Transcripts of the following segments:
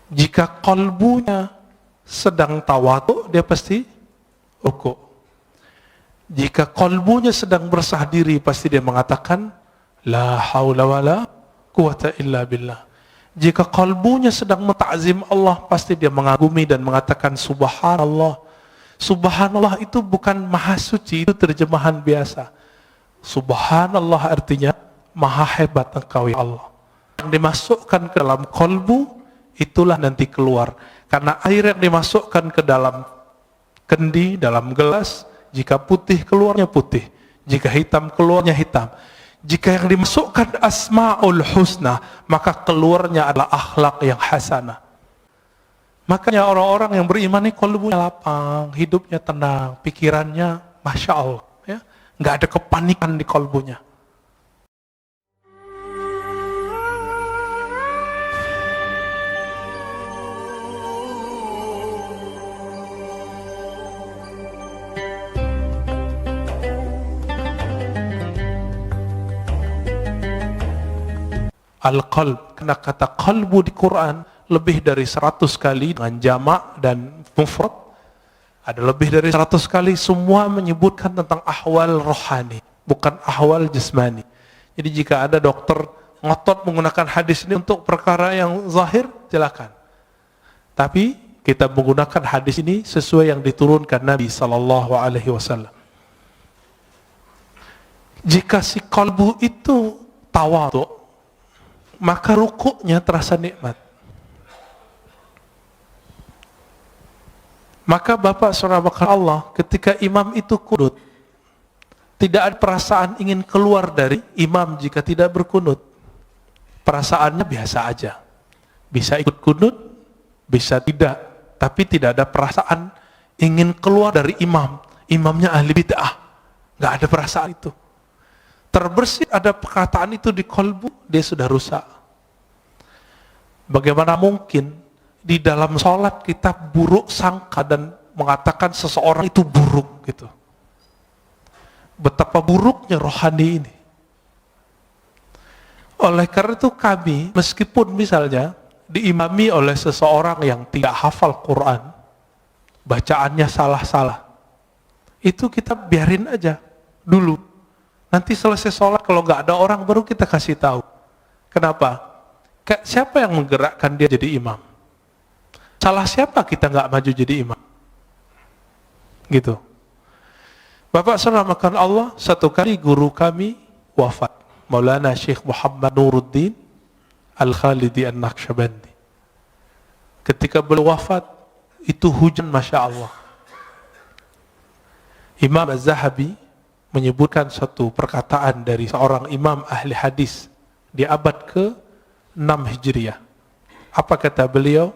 Jika kalbunya sedang tawadhu, dia pasti rukuk. Jika kalbunya sedang bersah diri, pasti dia mengatakan la haula wala quwata illa billah. Jika kalbunya sedang mentakzim Allah, pasti dia mengagumi dan mengatakan subhanallah. Subhanallah itu bukan maha suci, itu terjemahan biasa. Subhanallah artinya maha hebat engkau ya Allah. Yang dimasukkan ke dalam kalbu, itulah nanti keluar. Karena air yang dimasukkan ke dalam kendi, dalam gelas, jika putih keluarnya putih, jika hitam keluarnya hitam. Jika yang dimasukkan asma'ul husna, maka keluarnya adalah akhlak yang hasanah. Makanya orang-orang yang beriman ini kalbunya lapang, hidupnya tenang, pikirannya Masya Allah, ya, nggak ada kepanikan di kalbunya. Al-qalb, karena kata qalbu di Quran lebih dari 100 kali dengan jamak dan mufrad, ada lebih dari 100 kali, semua menyebutkan tentang ahwal rohani, bukan ahwal jasmani. Jadi jika ada dokter ngotot menggunakan hadis ini untuk perkara yang zahir, silakan. Tapi kita menggunakan hadis ini sesuai yang diturunkan Nabi SAW. Jika si qalbu itu tawadhu, maka rukuknya terasa nikmat. Maka Bapak Saudara Allah, ketika imam itu kunut, tidak ada perasaan ingin keluar dari imam jika tidak berkunut. Perasaannya biasa aja. Bisa ikut kunut, bisa tidak. Tapi tidak ada perasaan ingin keluar dari imam. Imamnya ahli bid'ah. Gak ada perasaan itu. Terbersih ada perkataan itu di kalbu, dia sudah rusak. Bagaimana mungkin di dalam sholat kita buruk sangka dan mengatakan seseorang itu buruk gitu. Betapa buruknya rohani ini. Oleh karena itu kami, meskipun misalnya diimami oleh seseorang yang tidak hafal Quran, bacaannya salah-salah, itu kita biarin aja dulu. Nanti selesai sholat, kalau nggak ada orang, baru kita kasih tahu. Kenapa? Siapa yang menggerakkan dia jadi imam? Salah siapa kita nggak maju jadi imam? Gitu. Bapak saudara makan Allah, satu kali guru kami wafat. Maulana Syekh Muhammad Nuruddin Al-Khalidi An-Naqsyabandi. Ketika beliau wafat, itu hujan Masya Allah. Imam Az-Zahabi menyebutkan satu perkataan dari seorang imam ahli hadis di abad ke-6 Hijriah. Apa kata beliau?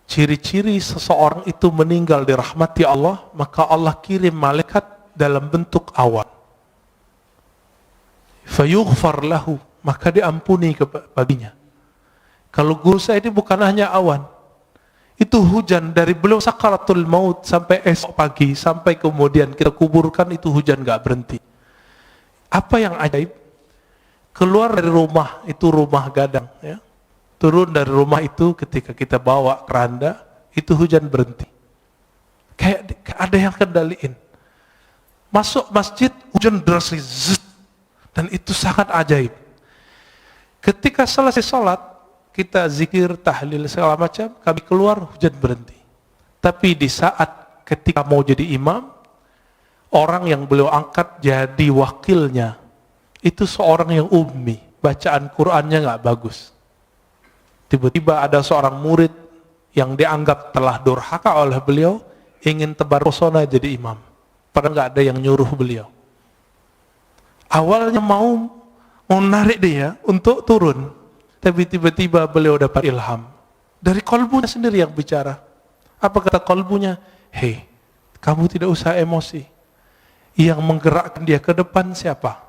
Ciri-ciri seseorang itu meninggal dirahmati Allah, maka Allah kirim malaikat dalam bentuk awan. Fayughfar lahu, maka diampuni baginya. Kalau guru saya ini bukan hanya awan, itu hujan dari beliau sakaratul maut sampai esok pagi, sampai kemudian kita kuburkan, itu hujan gak berhenti. Apa yang ajaib? Keluar dari rumah, itu rumah gadang, ya. Turun dari rumah itu ketika kita bawa keranda, itu hujan berhenti. Kayak ada yang kendaliin. Masuk masjid, hujan deras, dan itu sangat ajaib. Ketika selesai sholat, kita zikir, tahlil, segala macam, kami keluar, hujan berhenti. Tapi di saat ketika mau jadi imam, orang yang beliau angkat jadi wakilnya, itu seorang yang ummi, bacaan Qur'annya gak bagus. Tiba-tiba ada seorang murid yang dianggap telah durhaka oleh beliau, ingin tebar pesona jadi imam. Padahal gak ada yang nyuruh beliau. Awalnya mau narik dia untuk turun, tapi tiba-tiba beliau dapat ilham. Dari kalbunya sendiri yang bicara. Apa kata kalbunya? Hei, kamu tidak usah emosi. Yang menggerakkan dia ke depan siapa?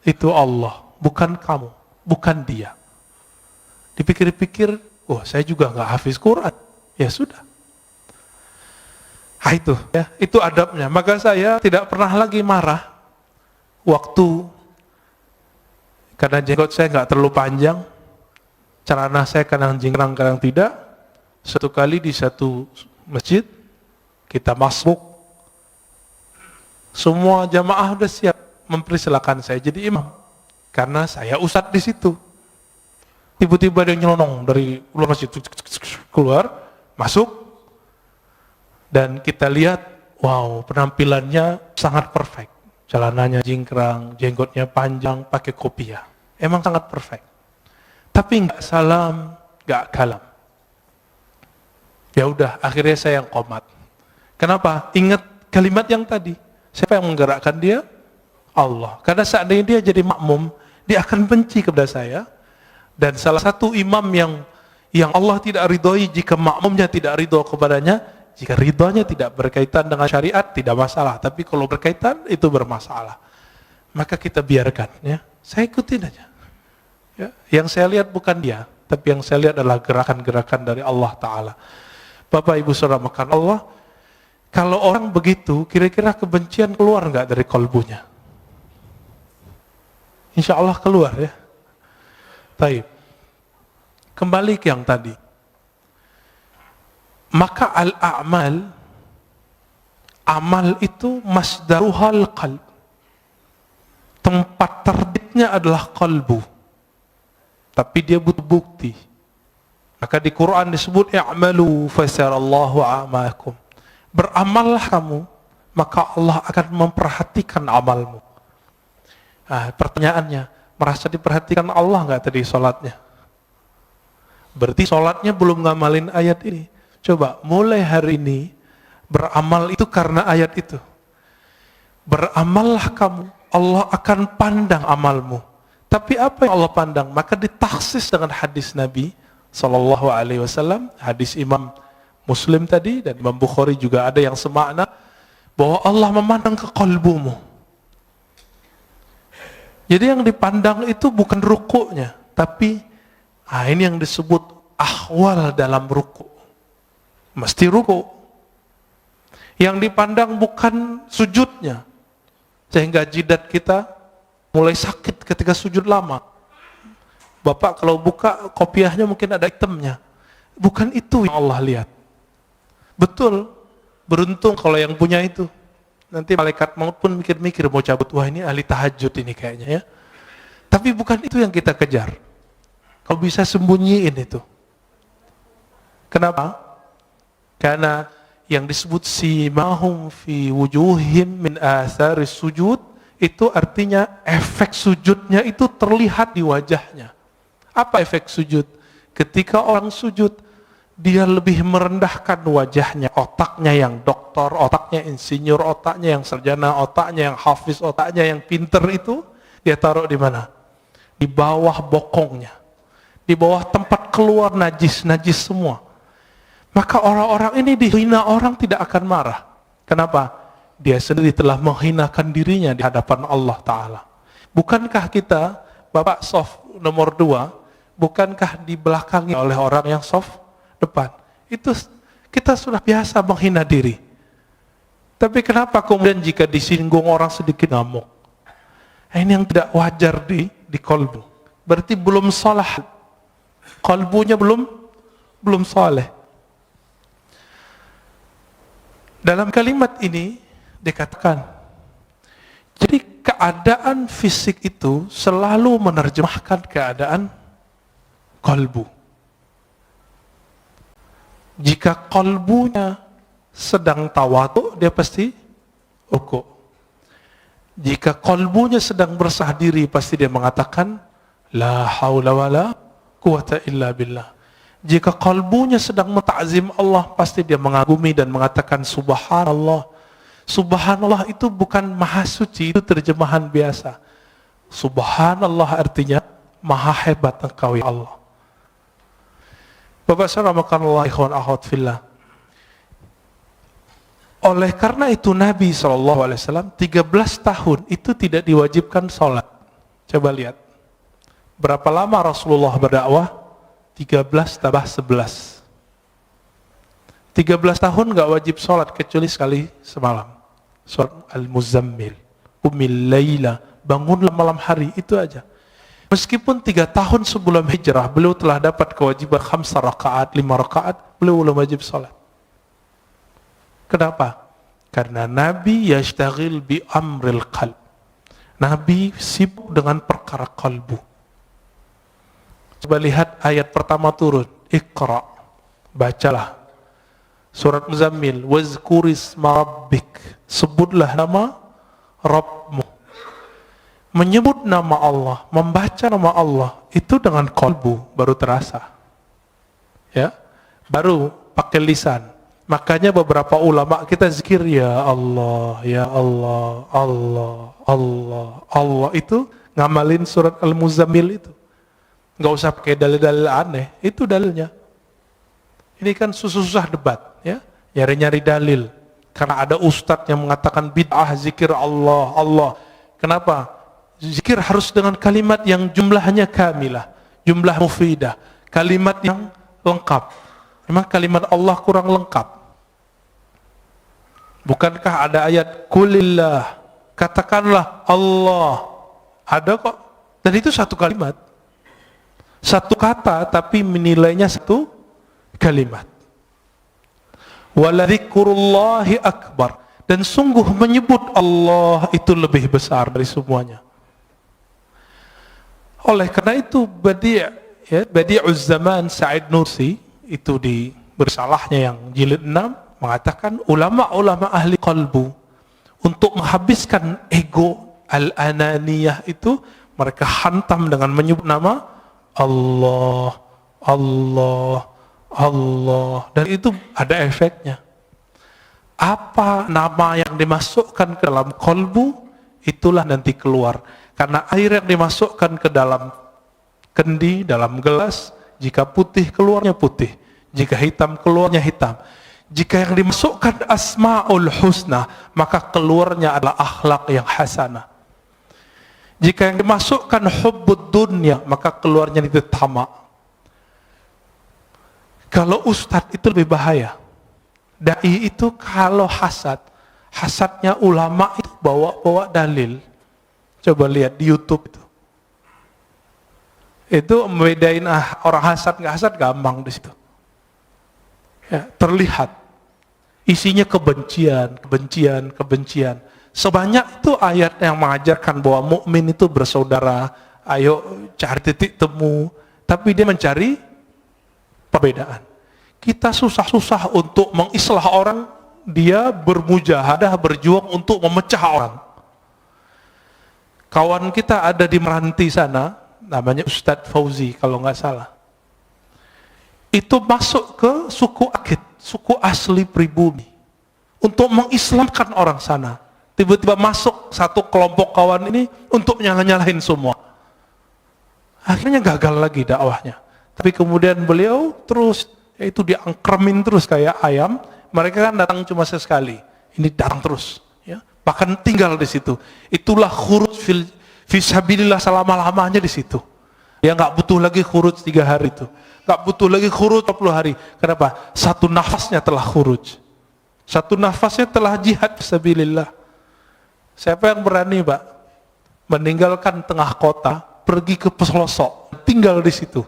Itu Allah, bukan kamu, bukan dia. Dipikir-pikir, oh saya juga nggak hafiz Quran. Ya sudah. Nah itu, ya, itu adabnya. Maka saya tidak pernah lagi marah waktu, karena jenggot saya nggak terlalu panjang, celana saya kadang jingkrang, kadang tidak, Satu kali di satu masjid, kita masuk, semua jamaah udah siap mempersilakan saya jadi imam, karena saya ustadz di situ. Tiba-tiba dia nyelonong dari luar masjid, keluar, masuk, dan kita lihat, wow, penampilannya sangat perfect. Celananya jingkrang, jenggotnya panjang, pakai kopiah. Emang sangat perfect. Tapi nggak salam, nggak kalam. Ya udah, akhirnya saya yang qomat. Kenapa? Ingat kalimat yang tadi. Siapa yang menggerakkan dia? Allah. Karena seandainya dia jadi makmum, dia akan benci kepada saya. Dan salah satu imam yang Allah tidak ridhoi jika makmumnya tidak ridho kepadanya, jika ridhonya tidak berkaitan dengan syariat, tidak masalah. Tapi kalau berkaitan, itu bermasalah. Maka kita biarkan. Ya. Saya ikutin aja. Ya. Yang saya lihat bukan dia, tapi yang saya lihat adalah gerakan-gerakan dari Allah Ta'ala. Bapak Ibu Saudara makan Allah, kalau orang begitu, kira-kira kebencian keluar nggak dari kalbunya? Insya Allah keluar ya. Taib. Kembali ke yang tadi. Maka al-a'mal, amal itu masdaruhal qalb. Tempat terbitnya adalah kalbu. Tapi dia butuh bukti. Maka di Quran disebut i'malu fasarallahu a'makum. Beramallah kamu, maka Allah akan memperhatikan amalmu. Nah, pertanyaannya, merasa diperhatikan Allah nggak tadi sholatnya? Berarti sholatnya belum ngamalin ayat ini. Coba, mulai hari ini, beramal itu karena ayat itu. Beramallah kamu, Allah akan pandang amalmu. Tapi apa yang Allah pandang? Maka ditaksis dengan hadis Nabi Sallallahu Alaihi Wasallam, hadis Imam Muslim tadi dan Imam Bukhari juga ada yang semakna, bahwa Allah memandang ke kalbumu. Jadi yang dipandang itu bukan rukuknya, tapi ini yang disebut ahwal dalam ruku. Mesti ruku. Yang dipandang bukan sujudnya, sehingga jidat kita mulai sakit ketika sujud lama. Bapak kalau buka kopiahnya mungkin ada hitamnya. Bukan itu yang Allah lihat. Betul, beruntung kalau yang punya itu. Nanti malaikat maut pun mikir-mikir mau cabut, wah ini ahli tahajud ini kayaknya ya. Tapi bukan itu yang kita kejar. Kau bisa sembunyiin itu. Kenapa? Karena yang disebut simahum fi wujuhim min atharis sujud, itu artinya efek sujudnya itu terlihat di wajahnya. Apa efek sujud? Ketika orang sujud, dia lebih merendahkan wajahnya, otaknya yang doktor, otaknya insinyur, otaknya yang sarjana, otaknya yang hafiz, otaknya yang pinter itu, dia taruh di mana? Di bawah bokongnya, di bawah tempat keluar najis semua. Maka orang-orang ini dihina orang tidak akan marah. Kenapa? Dia sendiri telah menghinakan dirinya di hadapan Allah Ta'ala. Bukankah kita, Bapak soft nomor 2, bukankah dibelakangi oleh orang yang soft depan? Itu kita sudah biasa menghina diri. Tapi kenapa kemudian jika disinggung orang sedikit ngamuk? Ini yang tidak wajar di kalbu. Berarti belum salah. Kalbunya belum saleh. Dalam kalimat ini dikatakan, jadi keadaan fisik itu selalu menerjemahkan keadaan kalbu. Jika kalbunya sedang tawadu, dia pasti uku. Jika kalbunya sedang bersah diri, pasti dia mengatakan la haula wala quwata illa billah. Jika kalbunya sedang menta'zim Allah, pasti dia mengagumi dan mengatakan subhanallah. Subhanallah itu bukan maha suci, itu terjemahan biasa. Subhanallah artinya maha hebat engkau ya Allah. Bapak saudara makanallah ikhwan akhwat fillah. Oleh karena itu Nabi SAW 13 tahun itu tidak diwajibkan sholat. Coba lihat. Berapa lama Rasulullah berdakwah? 13 tambah 11. 13 tahun gak wajib sholat kecuali sekali semalam. Surat Al-Muzammil. Umil Layla. Bangunlah malam hari, itu aja. Meskipun 3 tahun sebelum hijrah, beliau telah dapat kewajiban 5 rakaat, 5 rakaat, beliau belum wajib sholat. Kenapa? Karena Nabi yashtaghil bi amril qalb. Nabi sibuk dengan perkara kalbu. Coba lihat ayat pertama turun, Iqra, bacalah. Surat Muzammil, wazkurisma rabbik, sebutlah nama Rabbmu. Menyebut nama Allah, membaca nama Allah, itu dengan kalbu baru terasa. Ya, baru pakai lisan. Makanya beberapa ulama kita zikir ya Allah, ya Allah, Allah, Allah, Allah, itu ngamalin surat Al-Muzammil itu. Nggak usah pakai dalil-dalil aneh, itu dalilnya. Ini kan susah-susah debat, ya, nyari-nyari dalil. Karena ada ustadz yang mengatakan bid'ah zikir Allah, Allah. Kenapa? Zikir harus dengan kalimat yang jumlahnya kamilah, jumlah mufidah, kalimat yang lengkap. Memang kalimat Allah kurang lengkap. Bukankah ada ayat kulillah, katakanlah Allah, ada kok. Dan itu satu kalimat, satu kata, tapi menilainya satu kalimat. Waladzikurullahi akbar, dan sungguh menyebut Allah itu lebih besar dari semuanya. Oleh karena itu Badi'uz Zaman Sa'id Nursi itu di bersalahnya yang jilid 6 mengatakan ulama-ulama ahli qalbu untuk menghabiskan ego al-ananiyah itu mereka hantam dengan menyebut nama Allah, Allah, Allah, dan itu ada efeknya. Apa nama yang dimasukkan ke dalam qalbu, itulah nanti keluar. Karena air yang dimasukkan ke dalam kendi, dalam gelas, jika putih keluarnya putih, jika hitam keluarnya hitam. Jika yang dimasukkan asma'ul husna, maka keluarnya adalah akhlak yang hasanah. Jika yang dimasukkan hubbud dunya, maka keluarnya itu tamak. Kalau ustadz itu lebih bahaya. Dai itu kalau hasadnya ulama itu bawa dalil. Coba lihat di YouTube itu. Itu membedain orang hasad nggak hasad gampang di situ. Ya, terlihat isinya kebencian, kebencian, kebencian. Sebanyak itu ayat yang mengajarkan bahwa mukmin itu bersaudara. Ayo cari titik temu. Tapi dia mencari perbedaan. Kita susah-susah untuk mengislah orang, dia bermujahadah, berjuang untuk memecah orang. Kawan kita ada di Meranti sana, namanya Ustadz Fauzi kalau nggak salah. Itu masuk ke suku Akit, suku asli pribumi, untuk mengislamkan orang sana. Tiba-tiba masuk satu kelompok kawan ini untuk nyalahin semua. Akhirnya gagal lagi dakwahnya. Tapi kemudian beliau terus, yaitu diangkremin terus kayak ayam. Mereka kan datang cuma sekali, ini datang terus. Bahkan tinggal di situ. Itulah khuruj fisabilillah selama-lamanya di situ. Ya nggak butuh lagi khuruj 3 hari itu. Nggak butuh lagi khuruj 40 hari. Kenapa? Satu nafasnya telah khuruj. Satu nafasnya telah jihad fisabilillah. Siapa yang berani, Pak, meninggalkan tengah kota, pergi ke pelosok, tinggal di situ?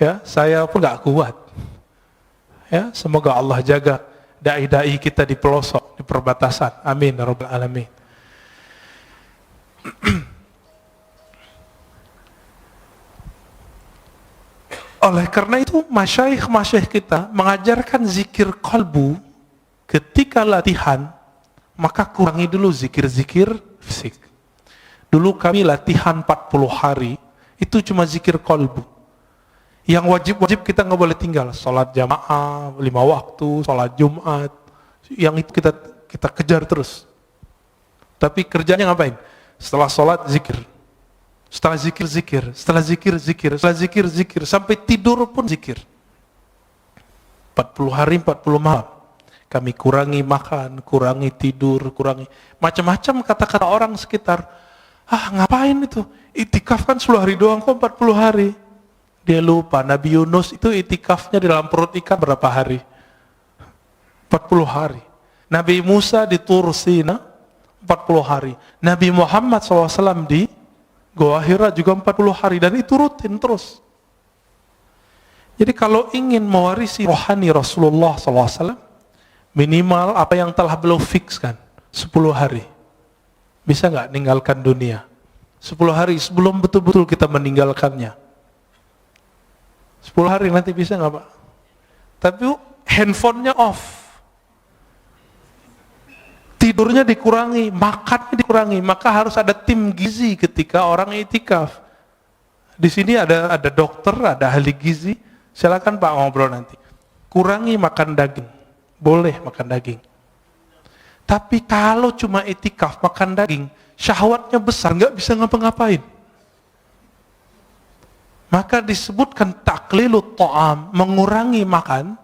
Ya, saya pun nggak kuat. Ya, semoga Allah jaga dai-dai kita di pelosok, di perbatasan. Amin ya rabbal alamin. Oleh karena itu masyayikh kita mengajarkan zikir qalbu. Ketika latihan, maka kurangi dulu zikir-zikir fisik. Dulu kami latihan 40 hari, itu cuma zikir qalbu. Yang wajib-wajib kita nggak boleh tinggal. Sholat jamaah, 5 waktu, sholat Jumat. Yang itu kita kejar terus. Tapi kerjanya ngapain? Setelah sholat, zikir. Setelah zikir, zikir. Setelah zikir, zikir. Setelah zikir, zikir. Sampai tidur pun zikir. 40 hari, 40 malam. Kami kurangi makan, kurangi tidur, kurangi macam-macam kata-kata orang sekitar. Ngapain itu? Itikaf kan 10 hari doang kok 40 hari. Dia lupa, Nabi Yunus itu itikafnya di dalam perut ikan berapa hari? 40 hari. Nabi Musa di Tur Sina 40 hari. Nabi Muhammad SAW di Goa Hira juga 40 hari, dan itu rutin terus. Jadi kalau ingin mewarisi rohani Rasulullah SAW, minimal apa yang telah beliau fikskan, 10 hari. Bisa nggak ninggalkan dunia? 10 hari sebelum betul-betul kita meninggalkannya. 10 hari nanti bisa nggak Pak? Tapi handphonenya off. Tidurnya dikurangi, makannya dikurangi, maka harus ada tim gizi ketika orang itikaf. Di sini ada dokter, ada ahli gizi. Silakan Pak ngobrol nanti. Kurangi makan daging, boleh makan daging. Tapi kalau cuma itikaf makan daging, syahwatnya besar, nggak bisa ngapa-ngapain. Maka disebutkan taklilut ta'am, mengurangi makan,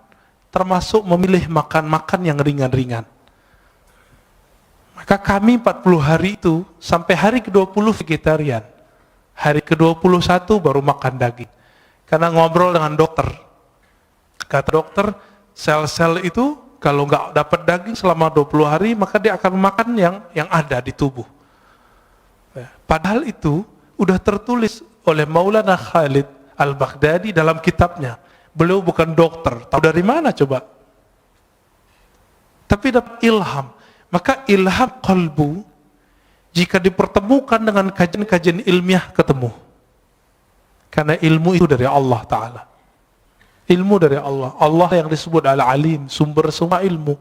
termasuk memilih makan yang ringan-ringan. Maka kami 40 hari itu, sampai hari ke-20 vegetarian. Hari ke-21 baru makan daging. Karena ngobrol dengan dokter. Kata dokter, sel-sel itu kalau nggak dapat daging selama 20 hari, maka dia akan makan yang ada di tubuh. Padahal itu udah tertulis oleh Maulana Khalid Al-Baghdadi dalam kitabnya. Beliau bukan dokter, tahu dari mana coba? Tapi dapat ilham. Maka ilham qalbu, jika dipertemukan dengan kajian-kajian ilmiah, ketemu. Karena ilmu itu dari Allah Ta'ala. Ilmu dari Allah. Allah yang disebut Al-Alim, sumber semua ilmu.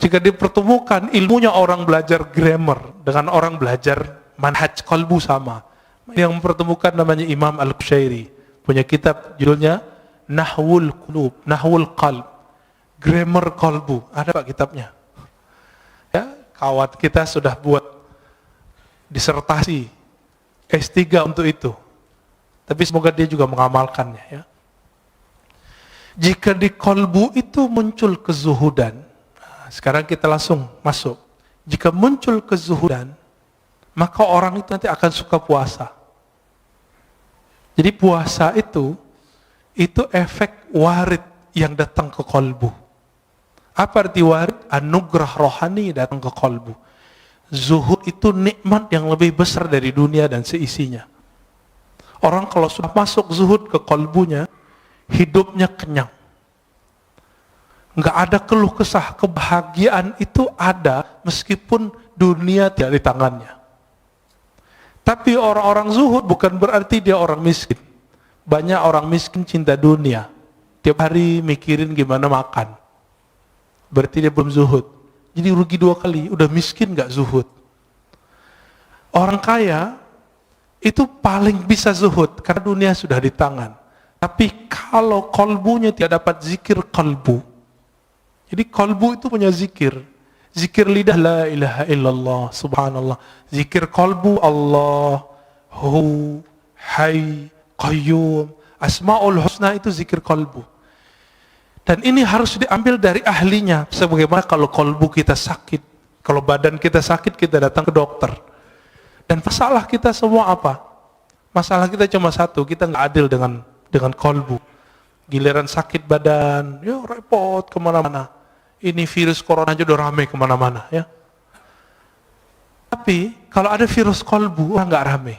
Jika dipertemukan ilmunya orang belajar grammar dengan orang belajar manhaj qalbu sama. Yang mempertemukan namanya Imam Al-Qushairi. Punya kitab judulnya Nahwul Qulub, Nahwul Qalb. Grammar qalbu. Ada Pak kitabnya. Ya, kawan kita sudah buat disertasi S3 untuk itu. Tapi semoga dia juga mengamalkannya ya. Jika di kolbu itu muncul kezuhudan, sekarang kita langsung masuk. Jika muncul kezuhudan, maka orang itu nanti akan suka puasa. Jadi puasa itu efek warid yang datang ke kolbu. Apa arti warid? Anugerah rohani datang ke kolbu. Zuhud itu nikmat yang lebih besar dari dunia dan seisinya. Orang kalau sudah masuk zuhud ke kolbunya, hidupnya kenyang. Nggak ada keluh kesah, kebahagiaan itu ada meskipun dunia tidak di tangannya. Tapi orang-orang zuhud bukan berarti dia orang miskin. Banyak orang miskin cinta dunia. Tiap hari mikirin gimana makan. Berarti dia belum zuhud. Jadi rugi 2 kali, udah miskin gak zuhud. Orang kaya itu paling bisa zuhud karena dunia sudah di tangan. Tapi kalau kolbunya tidak dapat zikir kolbu, jadi kolbu itu punya zikir. Zikir lidah la ilaha illallah, subhanallah. Zikir kolbu Allah, hu, hay, qayyum. Asma'ul husna itu zikir kolbu. Dan ini harus diambil dari ahlinya. Sebagaimana kalau kolbu kita sakit, kalau badan kita sakit, kita datang ke dokter. Dan masalah kita semua apa? Masalah kita cuma satu, kita nggak adil dengan kolbu. Giliran sakit badan, ya repot kemana-mana. Ini virus corona aja udah rame kemana-mana ya. Tapi kalau ada virus kolbu, nggak rame.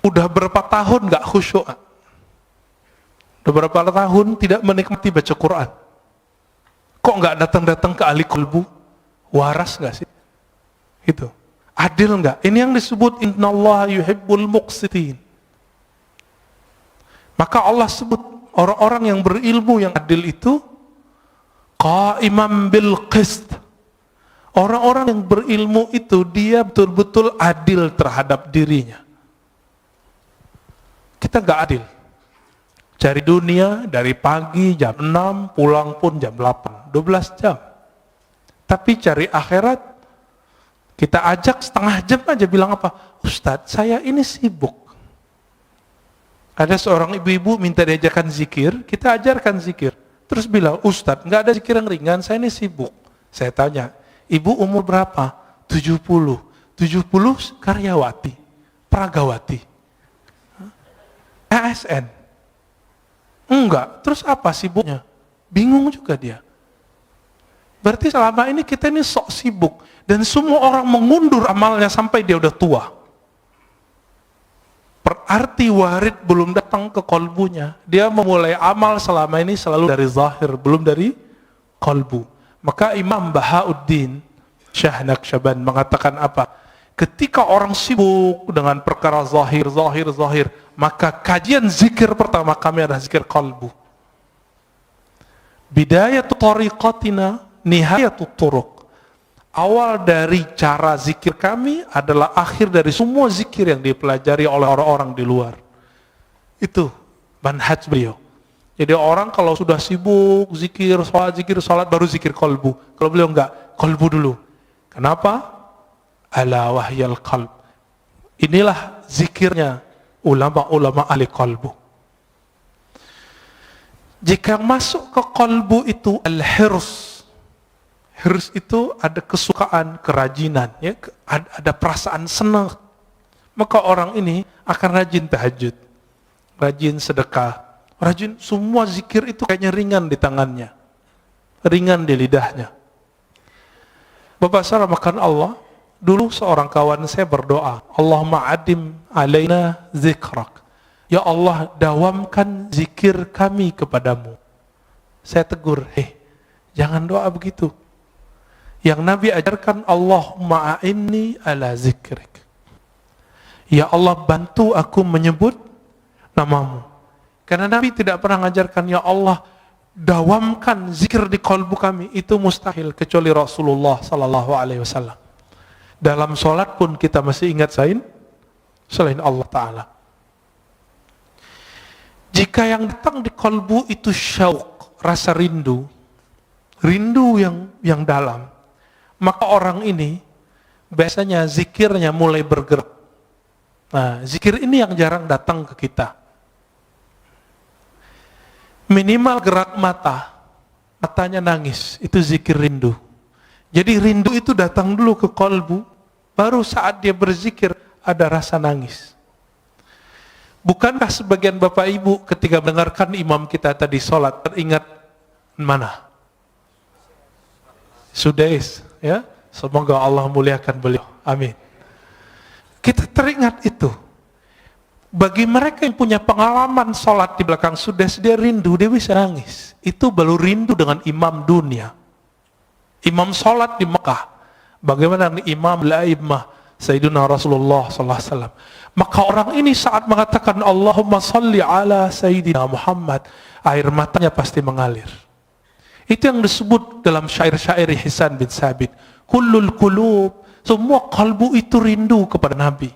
Udah berapa tahun nggak khusyuk. Beberapa tahun tidak menikmati baca Quran. Kok nggak datang-datang ke ahli kolbu? Waras nggak sih? Itu adil nggak? Ini yang disebut innallaha yuhibbul muqsitin. Maka Allah sebut orang-orang yang berilmu yang adil itu qaimam bil qist. Orang-orang yang berilmu itu dia betul-betul adil terhadap dirinya. Kita nggak adil. Cari dunia dari pagi jam 6, pulang pun jam 8, 12 jam. Tapi cari akhirat, kita ajak setengah jam aja bilang apa? Ustadz, saya ini sibuk. Ada seorang ibu-ibu minta diajarkan zikir, kita ajarkan zikir. Terus bilang, Ustadz, nggak ada zikir yang ringan, saya ini sibuk. Saya tanya, ibu umur berapa? 70. 70 karyawati, peragawati. ASN. Enggak, terus apa sibuknya? Bingung juga dia. Berarti selama ini kita ini sok sibuk. Dan semua orang mengundur amalnya sampai dia udah tua. Berarti warid belum datang ke kolbunya. Dia memulai amal selama ini selalu dari zahir, belum dari kolbu. Maka Imam Bahauddin Syah Naqsyaband mengatakan apa? Ketika orang sibuk dengan perkara zahir, maka kajian zikir pertama kami adalah zikir kolbu. Bidayatu tariqatina, nihayatu turuq. Awal dari cara zikir kami adalah akhir dari semua zikir yang dipelajari oleh orang-orang di luar. Itu manhaj beliau. Jadi orang kalau sudah sibuk zikir salat baru zikir kolbu. Kalau beliau enggak, kolbu dulu. Kenapa? Ala wahyal qalb. Inilah zikirnya ulama-ulama ahli kolbu. Jika yang masuk ke kolbu itu al-hirs. Hirs itu ada kesukaan, kerajinan, ya, ada perasaan senang. Maka orang ini akan rajin tahajud, rajin sedekah, rajin semua zikir itu kayaknya ringan di tangannya, ringan di lidahnya. Bapak saudara makan Allah, dulu seorang kawan saya berdoa, Allahumma adim alaina zikrak. Ya Allah, dawamkan zikir kami kepadamu. Saya tegur, jangan doa begitu. Yang Nabi ajarkan, Allahumma a'inni ala zikrik. Ya Allah, bantu aku menyebut namamu. Karena Nabi tidak pernah mengajarkan, ya Allah, dawamkan zikir di kalbu kami. Itu mustahil, kecuali Rasulullah sallallahu alaihi wasallam. Dalam sholat pun kita masih ingat selain Allah Ta'ala. Jika yang datang di kalbu itu syauq, rasa rindu yang dalam, maka orang ini biasanya zikirnya mulai bergerak. Nah, zikir ini yang jarang datang ke kita. Minimal gerak matanya nangis, itu zikir rindu. Jadi rindu itu datang dulu ke kolbu, baru saat dia berzikir ada rasa nangis. Bukankah sebagian Bapak Ibu ketika mendengarkan imam kita tadi sholat teringat mana? Sudais, ya, semoga Allah muliakan beliau, amin. Kita teringat itu. Bagi mereka yang punya pengalaman sholat di belakang Sudais, dia rindu, dia bisa nangis. Itu baru rindu dengan imam dunia. Imam sholat di Mekah, bagaimana dengan imam al-a'immah Sayyidina Rasulullah SAW. Maka orang ini saat mengatakan Allahumma salli ala Sayyidina Muhammad, air matanya pasti mengalir. Itu yang disebut dalam syair-syair Hisan bin Sabit. Kullul qulub, semua kalbu itu rindu kepada Nabi.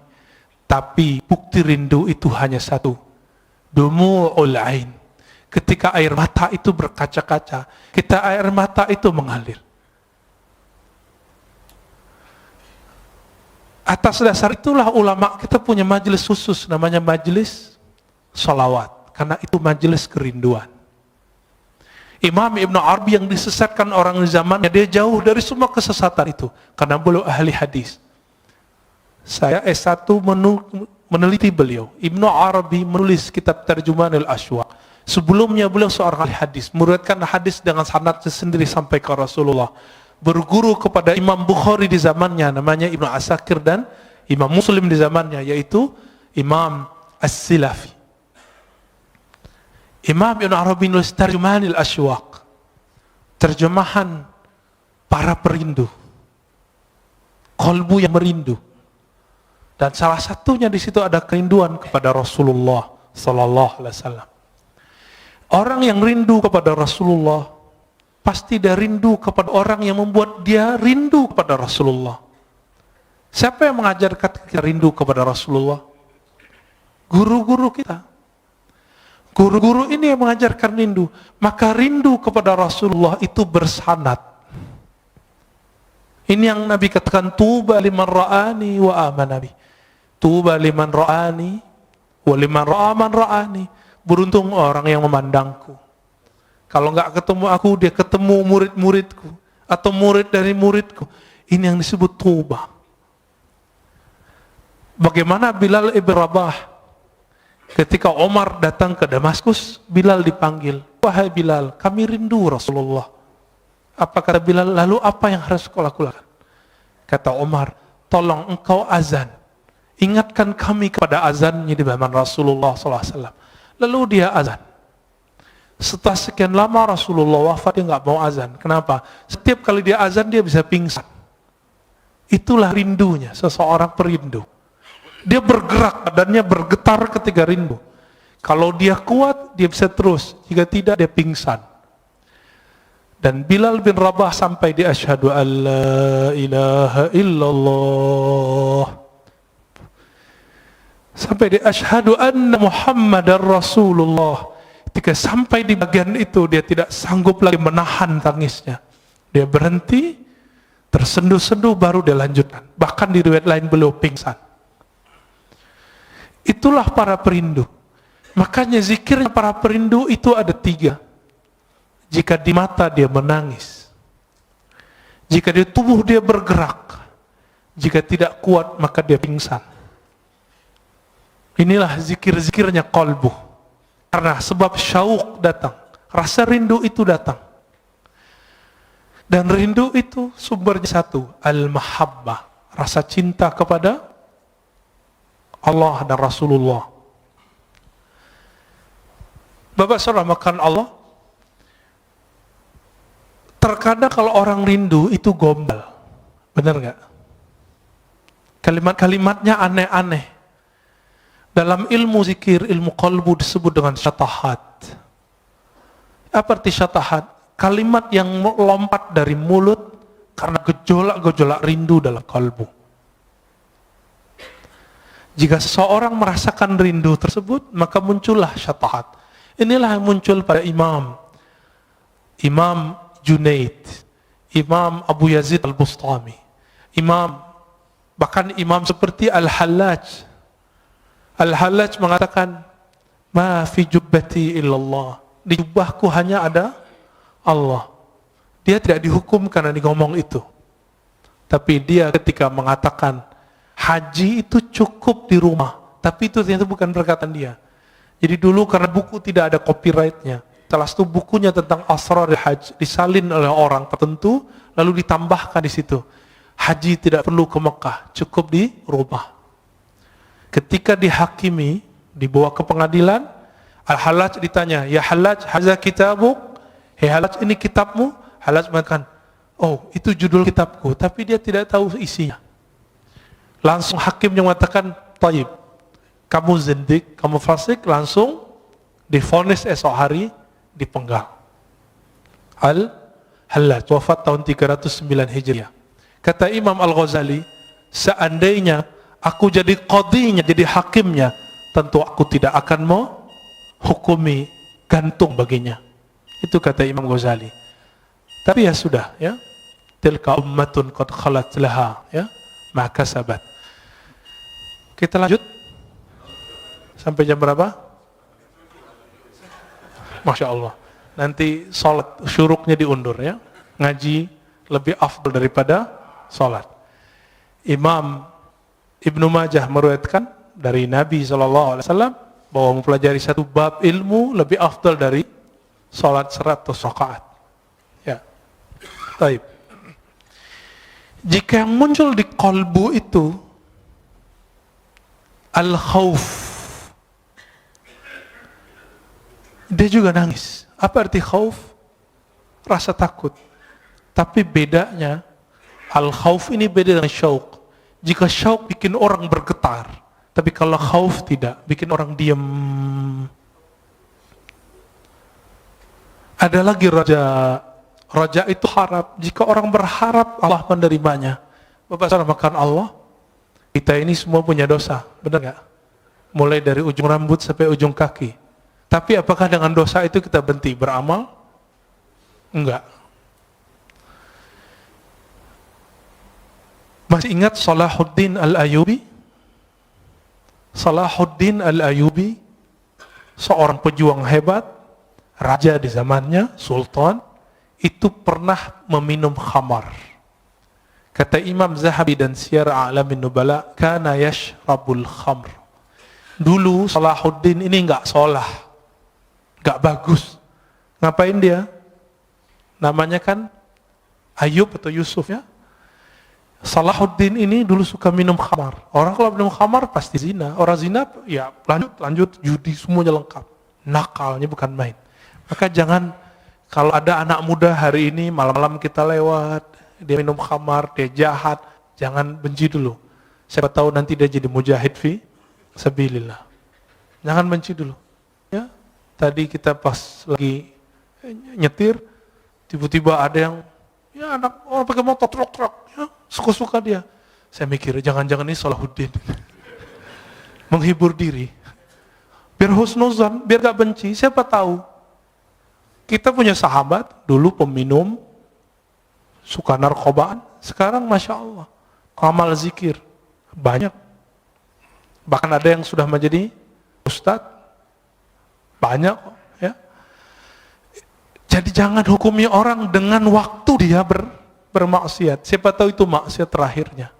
Tapi bukti rindu itu hanya satu. Dumu'ul ain. Ketika air mata itu berkaca-kaca, air mata itu mengalir. Atas dasar itulah ulama kita punya majelis khusus namanya majelis sholawat. Karena itu majelis kerinduan. Imam Ibn Arabi yang disesatkan orang di zamannya, dia jauh dari semua kesesatan itu. Karena beliau ahli hadis. Saya S1 meneliti beliau. Ibn Arabi menulis kitab Tarjumanul Ashwaq. Sebelumnya beliau seorang ahli hadis. Meriwayatkan hadis dengan sanad sendiri sampai ke Rasulullah. Berguru kepada Imam Bukhari di zamannya, namanya Ibnu Asakir, dan Imam Muslim di zamannya, yaitu Imam As-Silafi. Imam Ibn Arabi nulis Tarjumanul Ashwaq, terjemahan para perindu, kolbu yang merindu, dan salah satunya di situ ada kerinduan kepada Rasulullah Sallallahu Alaihi Wasallam. Orang yang rindu kepada Rasulullah pasti dia rindu kepada orang yang membuat dia rindu kepada Rasulullah. Siapa yang mengajarkan kita rindu kepada Rasulullah? Guru-guru kita. Guru-guru ini yang mengajarkan rindu. Maka rindu kepada Rasulullah itu bersanad. Ini yang Nabi katakan, tuba liman ra'ani wa amanabi. Tuba liman ra'ani wa liman ra'aman ra'ani. Beruntung orang yang memandangku. Kalau enggak ketemu aku, dia ketemu murid-muridku. Atau murid dari muridku. Ini yang disebut tuba. Bagaimana Bilal ibn Rabah? Ketika Omar datang ke Damaskus, Bilal dipanggil. Wahai Bilal, kami rindu Rasulullah. Apa kata Bilal? Lalu apa yang harus kau lakukan? Kata Umar, tolong engkau azan. Ingatkan kami kepada azannya di zaman Rasulullah SAW. Lalu dia azan. Setelah sekian lama Rasulullah wafat, dia nggak mau azan. Kenapa? Setiap kali dia azan, dia bisa pingsan. Itulah rindunya, seseorang perindu. Dia bergerak, badannya bergetar ketika rindu. Kalau dia kuat, dia bisa terus. Jika tidak, dia pingsan. Dan Bilal bin Rabah sampai di asyhadu an la ilaha illallah. Sampai di asyhadu anna Muhammadar Rasulullah. Ketika sampai di bagian itu, dia tidak sanggup lagi menahan tangisnya. Dia berhenti, tersenduh-senduh, baru dia lanjutkan. Bahkan di riwayat lain beliau pingsan. Itulah para perindu. Makanya zikirnya para perindu itu ada 3. Jika di mata dia menangis, jika di tubuh dia bergerak, jika tidak kuat maka dia pingsan. Inilah zikir-zikirnya qalbu. Karena sebab syauq datang, rasa rindu itu datang. Dan rindu itu sumbernya satu, al-mahabbah, rasa cinta kepada Allah dan Rasulullah. Bapak saudara makan Allah, terkadang kalau orang rindu itu gombal, benar nggak? Kalimat-kalimatnya aneh-aneh. Dalam ilmu zikir, ilmu qalbu disebut dengan syatahat. Apa arti syatahat? Kalimat yang melompat dari mulut karena gejolak-gejolak rindu dalam kalbu. Jika seseorang merasakan rindu tersebut, maka muncullah syatahat. Inilah yang muncul pada Imam Junaid, Imam Abu Yazid Al-Bustami, bahkan imam seperti Al-Hallaj. Al-Hallaj mengatakan, ma fi jubbati illallah, di jubahku hanya ada Allah. Dia tidak dihukum karena dia ngomong itu, tapi dia ketika mengatakan haji itu cukup di rumah, tapi itu ternyata bukan perkataan dia. Jadi dulu karena buku tidak ada copyrightnya, setelah itu bukunya tentang asrar haji disalin oleh orang tertentu, lalu ditambahkan di situ, haji tidak perlu ke Mekah, cukup di rumah. Ketika dihakimi, dibawa ke pengadilan, Al-Hallaj ditanya, ya Hallaj, haza kitabuk, hei Hallaj, ini kitabmu? Hallaj mengatakan, oh itu judul kitabku, tapi dia tidak tahu isinya. Langsung hakimnya mengatakan, taib, kamu zindik, kamu fasik, langsung divonis esok hari, dipenggal. Al-Hallaj wafat tahun 309 Hijriah. Kata Imam Al-Ghazali, seandainya aku jadi qadhinya, jadi hakimnya, tentu aku tidak akan menghukumi gantung baginya. Itu kata Imam Ghazali. Tapi ya sudah, ya. Tilka ummatun qad khalat laha, ya, ma kasabat. Kita lanjut. Sampai jam berapa? Masya Allah. Nanti sholat syuruknya diundur, ya. Ngaji lebih afdal daripada sholat. Imam Ibnu Majah meriwayatkan dari Nabi SAW bahwa mempelajari satu bab ilmu lebih afdal dari sholat 100 rakaat. Ya. Baik. Jika yang muncul di qalbu itu al-khauf, dia juga nangis. Apa arti khauf? Rasa takut. Tapi bedanya, al-khauf ini beda dengan syauq. Jika syauq bikin orang bergetar, tapi kalau khauf tidak, bikin orang diam. Ada lagi raja. Raja itu harap. Jika orang berharap, Allah menerimanya. Bapak saudara makan Allah, kita ini semua punya dosa, benar nggak? Mulai dari ujung rambut sampai ujung kaki. Tapi apakah dengan dosa itu kita berhenti beramal? Enggak. Masih ingat Salahuddin Al-Ayyubi? Salahuddin Al-Ayyubi, seorang pejuang hebat, raja di zamannya, sultan, itu pernah meminum khamar. Kata Imam Zahabi dan Siyar A'lamin Nubala, kana yashrabul khamr. Dulu Salahuddin ini enggak solah, enggak bagus. Ngapain dia? Namanya kan Ayub atau Yusuf ya. Salahuddin ini dulu suka minum khamar. Orang kalau minum khamar pasti zina. Orang zina ya lanjut judi semuanya lengkap. Nakalnya bukan main. Maka jangan kalau ada anak muda hari ini malam-malam kita lewat, dia minum khamar, dia jahat, jangan benci dulu. Siapa tahu nanti dia jadi mujahid fi sabilillah. Jangan benci dulu. Ya. Tadi kita pas lagi nyetir, tiba-tiba ada yang ya anak orang pakai motor truk-truk, ya, suka-suka dia. Saya mikir jangan-jangan ini Salahuddin. Menghibur diri. Biar husnuzan, biar gak benci, siapa tahu. Kita punya sahabat, dulu peminum, suka narkobaan, sekarang Masya Allah, amal zikir, banyak. Bahkan ada yang sudah menjadi ustadz, banyak ya. Jadi jangan hukumi orang dengan waktu dia bermaksiat. Siapa tahu itu maksiat terakhirnya.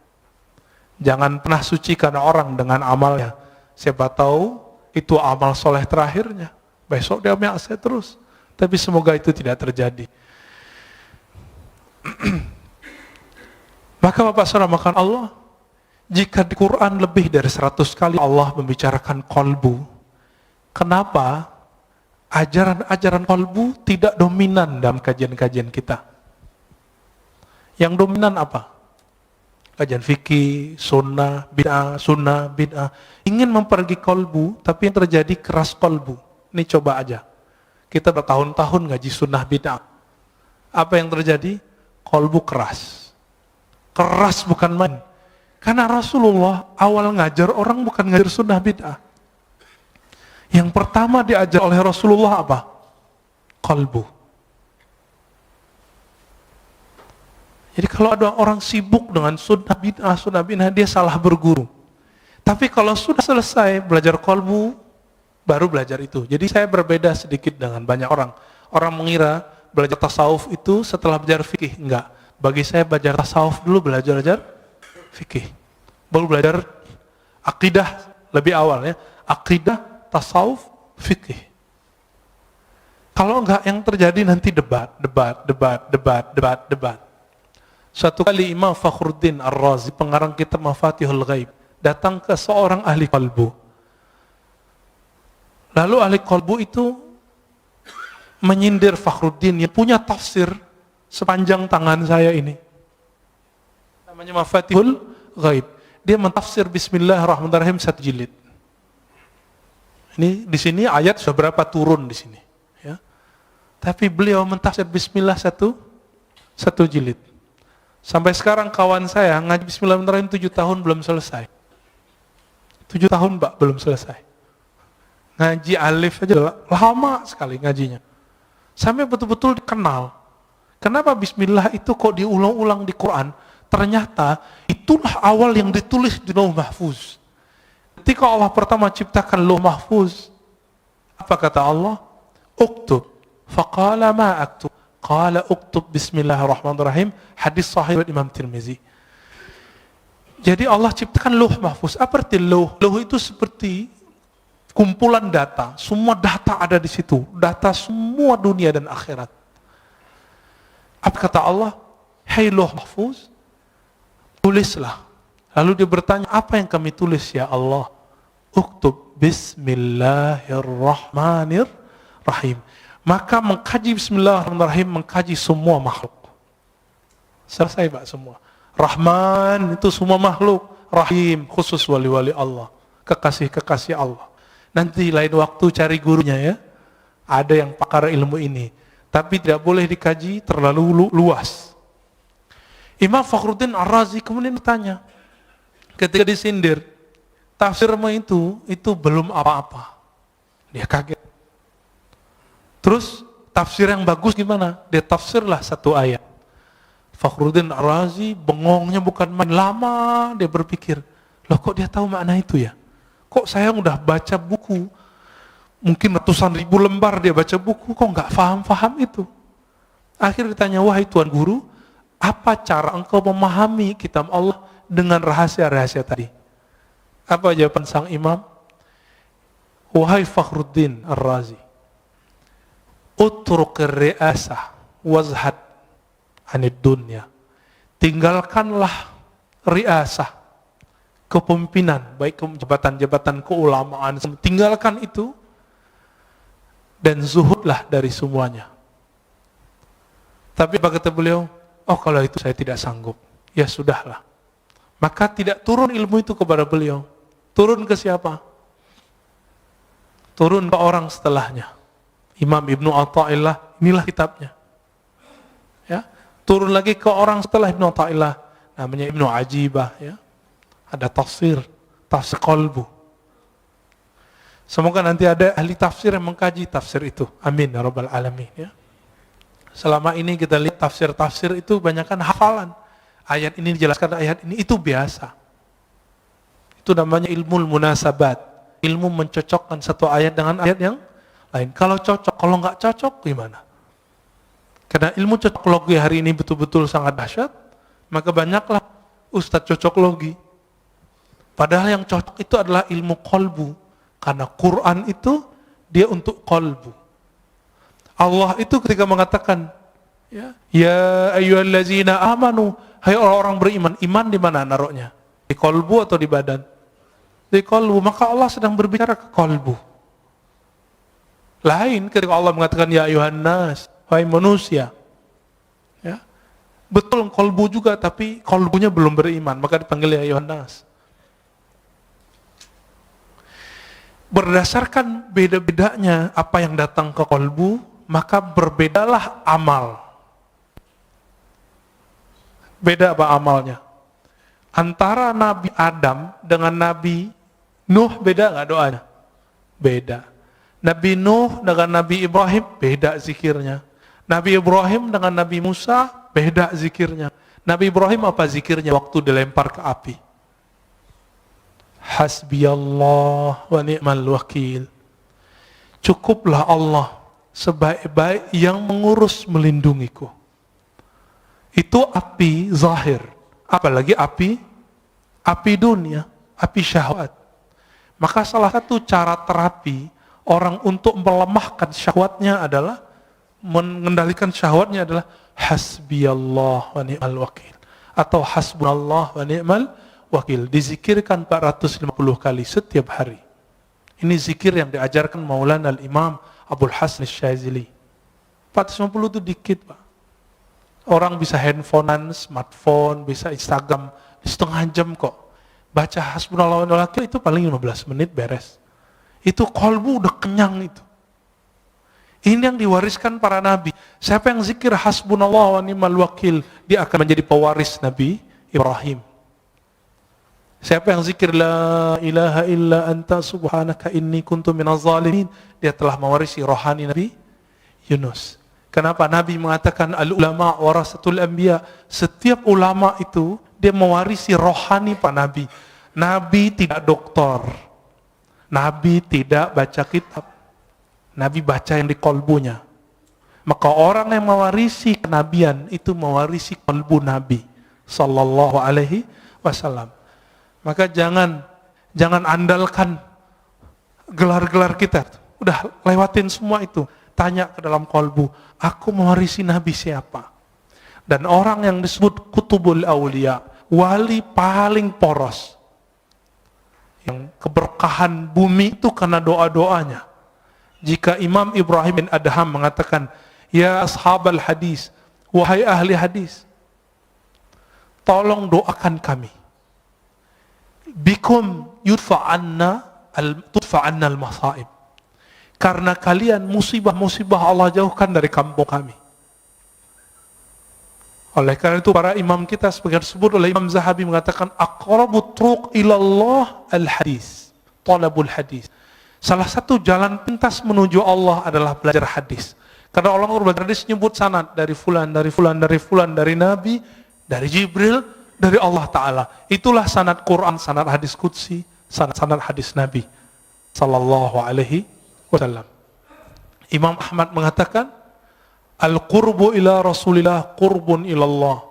Jangan pernah sucikan orang dengan amalnya. Siapa tahu itu amal soleh terakhirnya. Besok dia maksiat terus. Tapi semoga itu tidak terjadi. Maka Bapak Saudara makan Allah, jika di Quran lebih dari 100 kali Allah membicarakan kolbu, kenapa ajaran-ajaran kolbu tidak dominan dalam kajian-kajian kita? Yang dominan apa? Kajian fikih, sunnah, bid'ah. Ingin mempergi kolbu, tapi yang terjadi keras kolbu. Ini coba aja. Kita bertahun-tahun ngaji sunnah bid'ah. Apa yang terjadi? Kolbu keras. Keras bukan main. Karena Rasulullah awal ngajar orang bukan ngajar sunnah bid'ah. Yang pertama diajar oleh Rasulullah apa? Kolbu. Jadi kalau ada orang sibuk dengan sunnah bid'ah, dia salah berguru. Tapi kalau sudah selesai belajar kolbu, baru belajar itu. Jadi saya berbeda sedikit dengan banyak orang. Orang mengira belajar tasawuf itu setelah belajar fikih. Enggak. Bagi saya belajar tasawuf dulu, belajar fikih. Baru belajar akidah lebih awal ya. Akidah, tasawuf, fikih. Kalau enggak yang terjadi nanti debat. Suatu kali Imam Fakhruddin Ar-Razi, pengarang kitab Mafatihul Ghaib, datang ke seorang ahli qalbu. Lalu ahli qalbu itu menyindir Fakhruddin yang punya tafsir sepanjang tangan saya ini. Namanya Mafatihul Ghaib. Dia mentafsir Bismillahirrahmanirrahim 1 jilid. Ini di sini ayat sudah berapa turun di sini, ya. Tapi beliau mentafsir Bismillah 1 jilid. Sampai sekarang kawan saya ngaji Bismillahirrahmanirrahim 7 tahun belum selesai. 7 tahun Mbak belum selesai. Ngaji alif aja lama sekali ngajinya. Sampai betul-betul dikenal. Kenapa Bismillah itu kok diulang-ulang di Quran? Ternyata itulah awal yang ditulis di Lauh Mahfuz. Ketika Allah pertama ciptakan Lauh Mahfuz, apa kata Allah? Uktub. Faqala ma aktub. Qala uktub Bismillahirrahmanirrahim. Hadis sahih Imam Tirmizi. Jadi Allah ciptakan Lauh Mahfuz. Apa arti lauh? Lauh itu seperti kumpulan data. Semua data ada di situ. Data semua dunia dan akhirat. Apa kata Allah? Hai Lauh Mahfuz, tulislah. Lalu dia bertanya, apa yang kami tulis ya Allah? Uktub Bismillahirrahmanirrahim. Maka mengkaji Bismillahirrahmanirrahim, mengkaji semua makhluk. Selesai Pak semua. Rahman itu semua makhluk. Rahim khusus wali-wali Allah. Kekasih-kekasih Allah. Nanti lain waktu cari gurunya ya. Ada yang pakar ilmu ini. Tapi tidak boleh dikaji terlalu luas. Imam Fakhruddin Ar-Razi kemudian bertanya, ketika disindir, tafsirmu itu belum apa-apa. Dia kaget. Terus tafsir yang bagus gimana? Dia tafsirlah 1 ayat. Fakhruddin Ar-Razi bengongnya bukan main, lama dia berpikir, loh kok dia tahu makna itu ya? Kok saya udah baca buku, mungkin ratusan ribu lembar dia baca buku, kok nggak paham itu? Akhirnya ditanya, wahai Tuan Guru, apa cara engkau memahami kitab Allah dengan rahasia-rahasia tadi? Apa jawaban sang imam? Wahai Fakhruddin Ar-Razi, utruk ri'asah wazhad. anid dunya. Tinggalkanlah riasah, kepemimpinan, baik jabatan-jabatan keulamaan, tinggalkan itu dan zuhudlah dari semuanya. Tapi apa kata beliau? Oh, kalau itu saya tidak sanggup. Ya sudahlah. Maka tidak turun ilmu itu kepada beliau. Turun ke siapa? Turun ke orang setelahnya. Imam Ibnu Athaillah, inilah kitabnya. Ya, turun lagi ke orang setelah Ibnu Athaillah, namanya Ibnu Ajibah, ya. Ada tafsir qalbu. Semoga nanti ada ahli tafsir yang mengkaji tafsir itu. Amin ya rabbal alamin, ya. Selama ini kita lihat tafsir-tafsir itu banyakkan hafalan. Ayat ini dijelaskan, ayat ini itu biasa. Itu namanya ilmu munasabat. Ilmu mencocokkan satu ayat dengan ayat yang lain. Kalau cocok, kalau nggak cocok gimana? Karena ilmu cocok logi hari ini betul-betul sangat dahsyat, maka banyaklah ustadz cocok logi. Padahal yang cocok itu adalah ilmu qalbu. Karena Quran itu dia untuk qalbu. Allah itu ketika mengatakan, ya ayyuhallazina amanu, hai orang-orang beriman, iman di mana naruhnya? Di qalbu atau di badan? Di qalbu. Maka Allah sedang berbicara ke qalbu. Lain ketika Allah mengatakan ya ayuhan nas, hai manusia. Ya. Betul qalbu juga, tapi qalbunya belum beriman, maka dipanggil ya ayuhan nas. Berdasarkan beda-bedanya apa yang datang ke qalbu, maka berbedalah amal. Beda apa amalnya? Antara Nabi Adam dengan Nabi Nuh beda nggak doanya? Beda. Nabi Nuh dengan Nabi Ibrahim beda zikirnya. Nabi Ibrahim dengan Nabi Musa beda zikirnya. Nabi Ibrahim apa zikirnya waktu dilempar ke api? Hasbiyallah wa ni'mal wakil. Cukuplah Allah sebaik-baik yang mengurus melindungiku. Itu api zahir. Apalagi api dunia, api syahwat. Maka salah satu cara terapi orang untuk melemahkan syahwatnya adalah, mengendalikan syahwatnya adalah hasbiyallah wa ni'mal wakil. Atau hasbunallah wa ni'mal wakil. Dizikirkan 450 kali setiap hari. Ini zikir yang diajarkan Maulana al-Imam Abdul Hasan Syazili. 450 itu dikit, Pak. Orang bisa handphonean, smartphone, bisa Instagram, setengah jam kok. Baca hasbunallah wa ni'mal wakil itu paling 15 menit beres. Itu qalbu udah kenyang itu. Ini yang diwariskan para nabi. Siapa yang zikir hasbunallah wa ni'mal wakil, dia akan menjadi pewaris Nabi Ibrahim. Siapa yang zikir la ilaha illa anta subhanaka inni kuntu minaz zalimin, dia telah mewarisi rohani Nabi Yunus. Kenapa Nabi mengatakan al-ulama warasatul anbiya? Setiap ulama itu dia mewarisi rohani para nabi. Nabi tidak doktor. Nabi tidak baca kitab. Nabi baca yang di kolbunya. Maka orang yang mewarisi kenabian itu mewarisi kolbu Nabi sallallahu alaihi wasallam. Maka jangan andalkan gelar-gelar kita. Udah lewatin semua itu. Tanya ke dalam kolbu, aku mewarisi Nabi siapa? Dan orang yang disebut kutubul awliya, wali paling poros, yang keberkahan bumi itu karena doa-doanya. Jika Imam Ibrahim bin Adham mengatakan, ya ashabal hadis, wahai ahli hadis, tolong doakan kami. Bikum tudfa'anna al-masaib. Karena kalian musibah-musibah Allah jauhkan dari kampung kami. Oleh karena itu para imam kita sebagian disebut oleh Imam Zahabi mengatakan aqrabut turuq ilallah al-hadis, talabul hadis. Salah satu jalan pintas menuju Allah adalah belajar hadis. Karena Allah belajar hadis nyebut sanad dari fulan, dari fulan, dari fulan, dari Nabi, dari Jibril, dari Allah Ta'ala. Itulah sanad Quran, sanad hadis qudsi, sanad hadis Nabi sallallahu alaihi wasallam. Imam Ahmad mengatakan al-qurbu ila Rasulillah qurbun ilallah.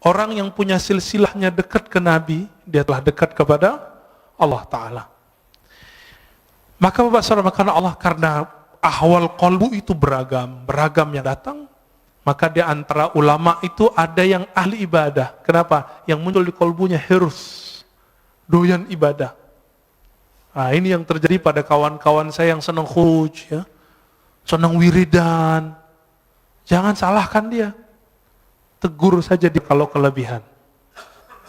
Orang yang punya silsilahnya dekat ke Nabi, dia telah dekat kepada Allah Ta'ala. Maka Bapak Saudara, karena Allah, karena ahwal qalbu itu beragam yang datang, Maka di antara ulama itu ada yang ahli ibadah. Kenapa? Yang muncul di kolbunya hirs, doyan ibadah. Nah, ini yang terjadi pada kawan-kawan saya yang senang khuruj, ya, senang wiridan. Jangan salahkan dia. Tegur saja dia kalau kelebihan.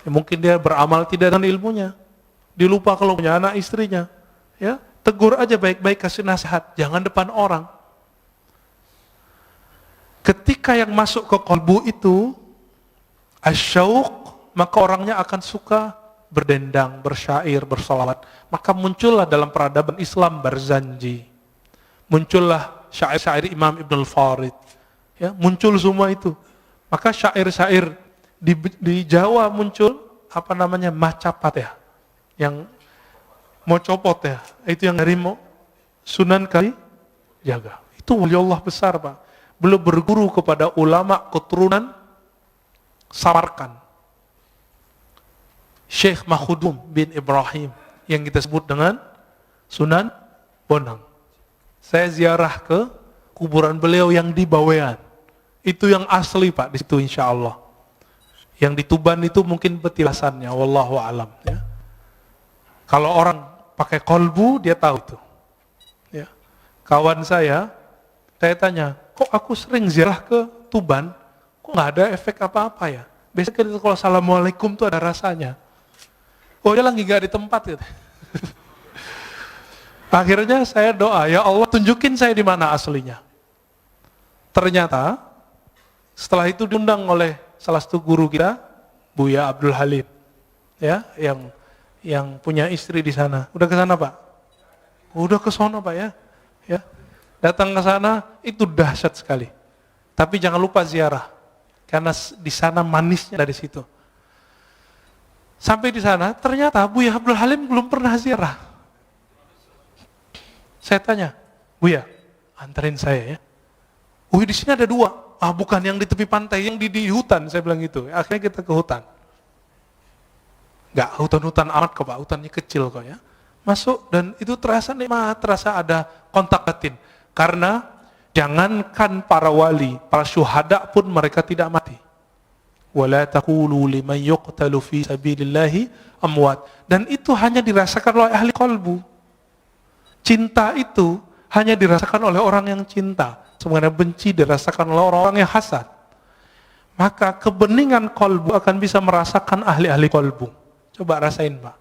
Ya, mungkin dia beramal tidak dengan ilmunya. Dilupa kalau punya anak istrinya. Ya, tegur aja baik-baik, kasih nasihat. Jangan depan orang. Ketika yang masuk ke kolbu itu asyauq, maka orangnya akan suka berdendang, bersyair, bersolawat. Maka muncullah dalam peradaban Islam Barzanji. Muncullah syair-syair Imam Ibn al-Farid. Ya, muncul semua itu. Maka syair-syair di Jawa muncul apa namanya macapat ya. Yang mau copot ya. Itu yang dari Sunan Kalijaga. Itu wali Allah besar, Pak. Beliau berguru kepada ulama keturunan Samarkand. Syekh Mahudum bin Ibrahim yang kita sebut dengan Sunan Bonang. Saya ziarah ke kuburan beliau yang di Bawean. Itu yang asli, Pak, di situ insya Allah. Yang di Tuban itu mungkin petilasannya, wallahu alam. Ya. Kalau orang pakai kolbu, dia tahu itu. Ya. Kawan saya tanya, kok aku sering ziarah ke Tuban, kok nggak ada efek apa-apa ya? Biasanya kalau assalamualaikum tuh ada rasanya. Oh, dia lagi nggak di tempat gitu. Akhirnya saya doa, ya Allah tunjukin saya di mana aslinya. Ternyata setelah itu diundang oleh salah satu guru kita, Buya Abdul Halim, ya, yang punya istri di sana. Udah ke sana, Pak? Udah ke sana, Pak, ya. Ya. Datang ke sana itu dahsyat sekali. Tapi jangan lupa ziarah, karena di sana manisnya dari situ. Sampai di sana ternyata Buya Abdul Halim belum pernah ziarah. Saya tanya, Buya, anterin saya ya. Di sini ada 2. Bukan yang di tepi pantai, yang di hutan. Saya bilang gitu. Akhirnya kita ke hutan. Enggak hutan-hutan amat kok, Pak. Hutannya kecil kok ya. Masuk dan itu terasa nikmat, terasa ada kontak batin. Karena jangankan para wali, para syuhada pun mereka tidak mati. Wala taqulu liman yuqtalu fi sabilillahi amwat. Dan itu hanya dirasakan oleh ahli qalbu. Cinta itu hanya dirasakan oleh orang yang cinta. Sebenarnya benci dirasakan oleh orang-orang yang hasad. Maka kebeningan qalbu akan bisa merasakan ahli-ahli qalbu. Coba rasain, Pak.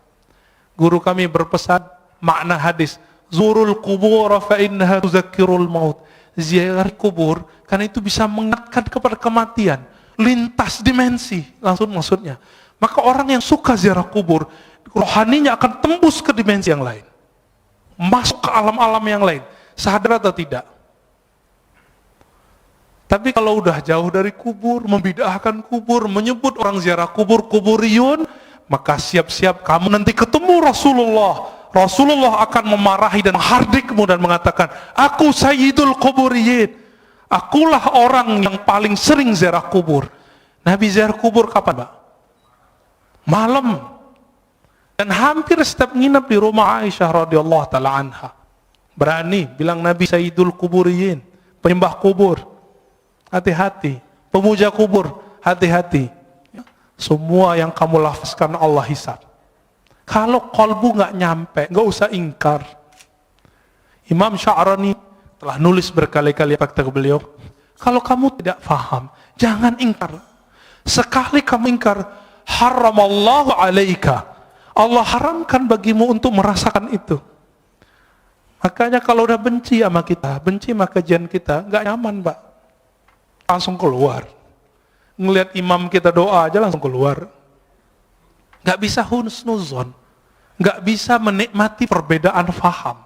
Guru kami berpesan makna hadis, zurul kubur fa innaha tuzakkirul maut. Ziarah kubur karena itu bisa mengingatkan kepada kematian, lintas dimensi langsung maksudnya. Maka orang yang suka ziarah kubur, rohaninya akan tembus ke dimensi yang lain, masuk ke alam-alam yang lain, sadar atau tidak. Tapi kalau udah jauh dari kubur, membid'ahkan kubur, menyebut orang ziarah kubur kuburiyun, maka siap-siap kamu nanti ketemu Rasulullah. Rasulullah akan memarahi dan menghardikmu dan mengatakan, aku sayyidul kuburiyin. Akulah orang yang paling sering ziarah kubur. Nabi ziarah kubur kapan, Pak? Malam. Dan hampir setiap nginap di rumah Aisyah radhiyallahu taala anha. Berani bilang Nabi sayyidul kuburiyin, penyembah kubur. Hati-hati. Pemuja kubur, hati-hati. Semua yang kamu lafazkan Allah hisab. Kalau kolbu nggak nyampe, nggak usah ingkar. Imam Sya'rani telah nulis berkali-kali kata beliau, kalau kamu tidak paham, jangan ingkar. Sekali kamu ingkar, haramallahu alaika. Allah haramkan bagimu untuk merasakan itu. Makanya kalau udah benci sama kita, benci sama kajian kita, nggak nyaman, Pak. Langsung keluar. Ngelihat imam kita doa aja langsung keluar. Nggak bisa husnuzon, nggak bisa menikmati perbedaan faham.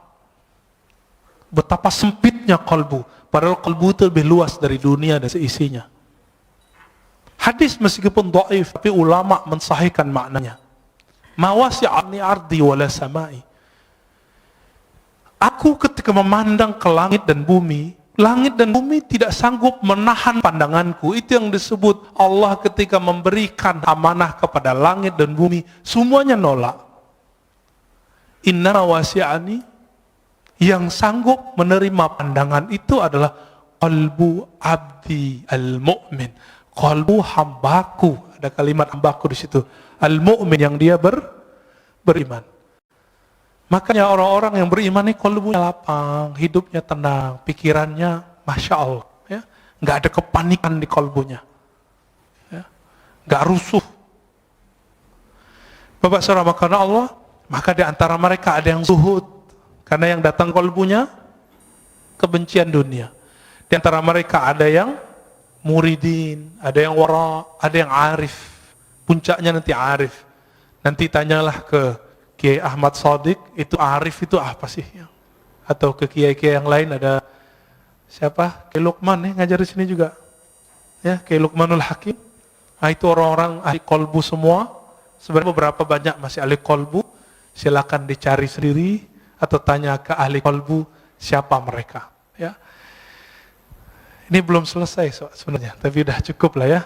Betapa sempitnya kalbu, padahal kalbu itu lebih luas dari dunia dan seisinya. Hadis meskipun dhaif, tapi ulama mensahihkan maknanya. Mawasi'ani ardi wala samai. Aku ketika memandang ke langit dan bumi tidak sanggup menahan pandanganku. Itu yang disebut Allah ketika memberikan amanah kepada langit dan bumi, semuanya nolak. Inna wasi'ani, yang sanggup menerima pandangan itu adalah qalbu abdi al-mu'min. Qalbu hambaku, ada kalimat hambaku di situ. Al-mu'min, yang dia beriman. Makanya orang-orang yang beriman ini qalbunya lapang, hidupnya tenang, pikirannya Masya Allah. Ya. Nggak ada kepanikan di qalbunya. Ya. Nggak rusuh. Bapak saudara, karena Allah, maka di antara mereka ada yang zuhud. Karena yang datang qalbunya kebencian dunia. Di antara mereka ada yang muridin, ada yang wara, ada yang arif. Puncaknya nanti arif. Nanti tanyalah ke Kiai Ahmad Shadiq, itu arif itu apa sih? Atau ke kiai-kiai yang lain, ada siapa? Kiai Luqman ngajar di sini juga. Ya, Kiai Luqmanul Hakim. Nah, itu orang-orang ahli kolbu semua. Sebenarnya beberapa banyak masih ahli kolbu. Silakan dicari sendiri atau tanya ke ahli kolbu siapa mereka. Ya. Ini belum selesai sebenarnya, tapi udah cukup lah ya.